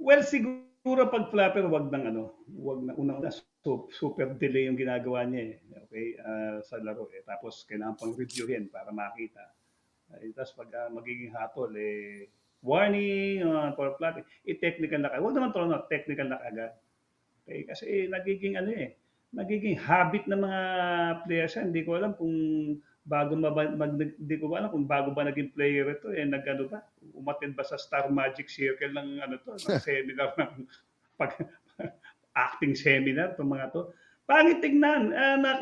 Well, siguro 'pag flapper wag ng ano, wag na unang-una super delay yung ginagawa niya, eh, okey, sa laro, eh. Tapos kailangan pang reviewhin para makita. Tapos pagka magiging hatol, eh, warning, for flapping, technical na wag naman thrown out, technical na kaagad. Eh, kasi nagiging ano, eh, nagiging habit ng mga players yan. Hindi ko alam kung bago hindi ko alam kung bago ba naging player ito, eh, nag-ano ba, umattend ba sa Star Magic Circle ng ano to, ng seminar ng pag acting seminar 'tong mga 'to. Pangit tignan.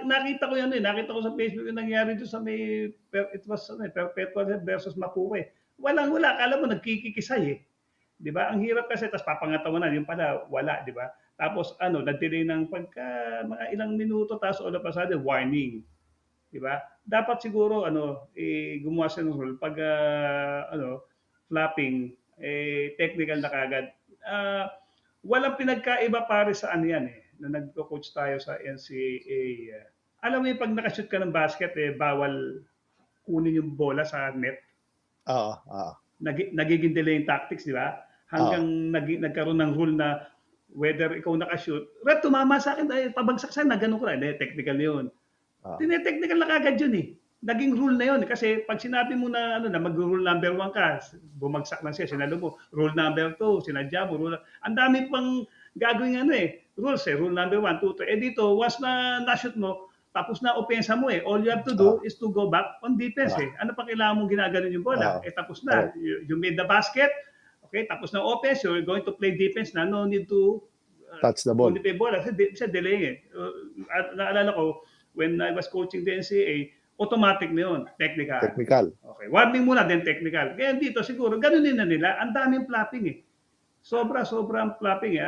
Nakita ko 'yan, eh, nakita ko sa Facebook yung nangyari do'n sa may it was ano, eh, Perpetual versus Mapuwe. Walang-wala, akala mo nagkikikisay, eh. 'Di ba? Ang hirap kasi tapos papangatawanan, yung pala wala, 'di ba? Tapos ano, na-delay ng mga ilang minuto tapos all of a sudden warning, 'di ba? Dapat siguro ano, gumawa siya ng rule pag ano, flapping, technical na kagad. Walang pinagkaiba pare sa ano yan, eh, na nagko-coach tayo sa NCAA. Alam mo yung pag nakashoot ka ng basket, eh, bawal kunin yung bola sa net. Oo, oo. Nagiging delay yung tactics, di ba? Hanggang nagkaroon ng rule na whether ikaw nakashoot, Red, tumama sa akin, ay, pabagsak sa akin, na ganun ko na, technical yun. Tinetechnical na kagad yun, eh. Naging rule na yun. Kasi pag sinabi mo na, ano, na mag-rule number 1 ka, bumagsak lang siya, sinalo mo, rule number 2, sinadya mo, ang dami pang gagawin ano, eh, rules, eh, rule number 1, 2, 3. Eh dito, once na na-shoot mo, tapos na opensa mo, eh. All you have to do is to go back on defense, eh. Ano pa kailangan mong ginaganon yung bola? Eh, tapos na. You made the basket, okay, tapos na offense, you're going to play defense na, no need to touch the ball. Hindi pa yung bola, kasi delay, eh. Naalala ko, when I was coaching the NCAA, automatic na yun, technical. Technical. Okay, warning muna, then technical. Kaya dito siguro, ganunin na nila, ang daming flapping, eh. Sobrang flapping, eh.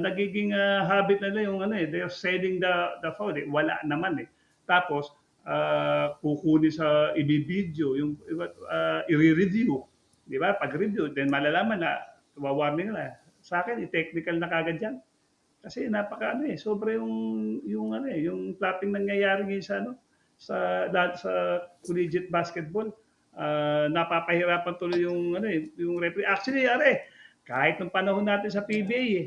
Nagiging habit na nila yung ano, eh, they're selling the foul, eh. Wala naman, eh. Tapos, kukunin sa ibibideo, yung i-review. Di ba? Pag-review, then malalaman na, warning na. Sa akin, i-technical na kagad yan. Kasi napaka ano, eh, sobra yung ano, eh, yung flapping nangyayari ngayon sa ano, sa collegiate basketball. Napapahirapan tuloy yung ano, eh, yung referee. Actually, kahit nung panahon natin sa PBA, eh.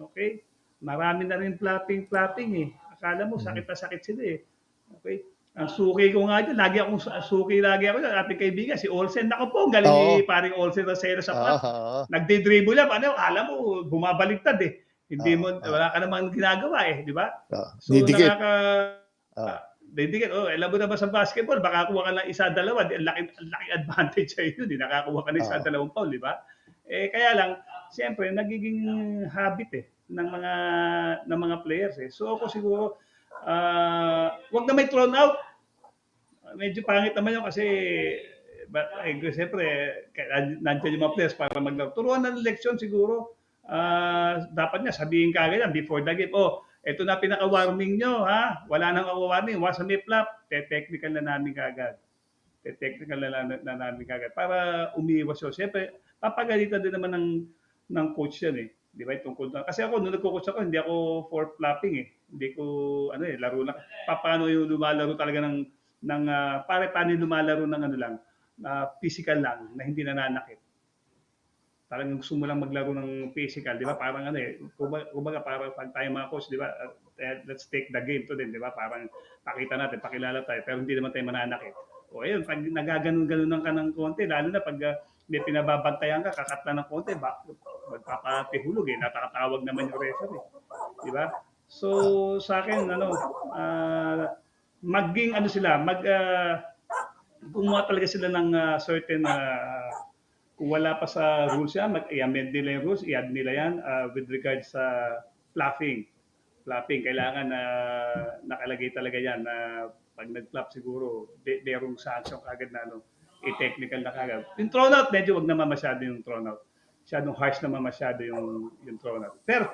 Okay? Marami na rin flapping, eh. Akala mo sakit na sakit sila, eh. Okay? Ang suki ko nga dyan, lagi ako ating kaibigan, si Olsen. Naku po, ang galing ni paring Olsen na sa flap. Nagdi-dribble lang, ano, alam mo, bumabaliktad, eh. Hindi mo, wala ka namang ginagawa, eh, di ba? So, didikit. Didikit. Alam mo naman sa basketball, baka kuha ka lang isa, dalawa, ang laki advantage sa iyo, di nakakuha ka ng isa, dalawang foul, di ba? Eh, kaya lang, siyempre, nagiging habit, eh, ng mga players, eh. So, ako siguro, wag na may thrown out. Medyo pangit naman yun kasi, siyempre, nandiyan yung mga players para maglaro. Turuan ng leksyon siguro. Dapat nga sabihin kagad yan before the game, ito na pinaka-warning nyo, ha? Wala nang warning. Once may flap, technical na namin kagad. Technical na namin kagad. Para umiiwas yun. Siyempre, papagalitan din naman ng coach yan, eh. Di ba? Kasi ako, nung nagko-coach ako, hindi ako for flapping, eh. Hindi ko, laro lang. Paano yung lumalaro talaga paano yung lumalaro ng ano lang, physical lang, na hindi nananakit. Parang gusto mo lang maglaro ng physical, di ba? Parang kumbaga parang pag tayo mga coach, di ba? Let's take the game to din, di ba? Parang pakita natin, pakilala tayo, pero hindi naman tayo mananakit. Ayun, pag nagaganon-ganon ka ng konti, lalo na pag may pinababantayan ka, kakat na ng konti, magpapatihulog, eh. Natatawag naman yung referee, di ba? So, sa akin, maging gumawa talaga sila ng certain kung wala pa sa rules yan, i-amend nila yung rules, i-add nila yan with regards sa flapping. Kailangan nakalagay talaga yan na pag nag-flap siguro, merong sanction kagad na i-technical na kagad. Yung thrown out, medyo wag naman masyado yung thrown out. Masyadong harsh naman masyado yung thrown out. Pero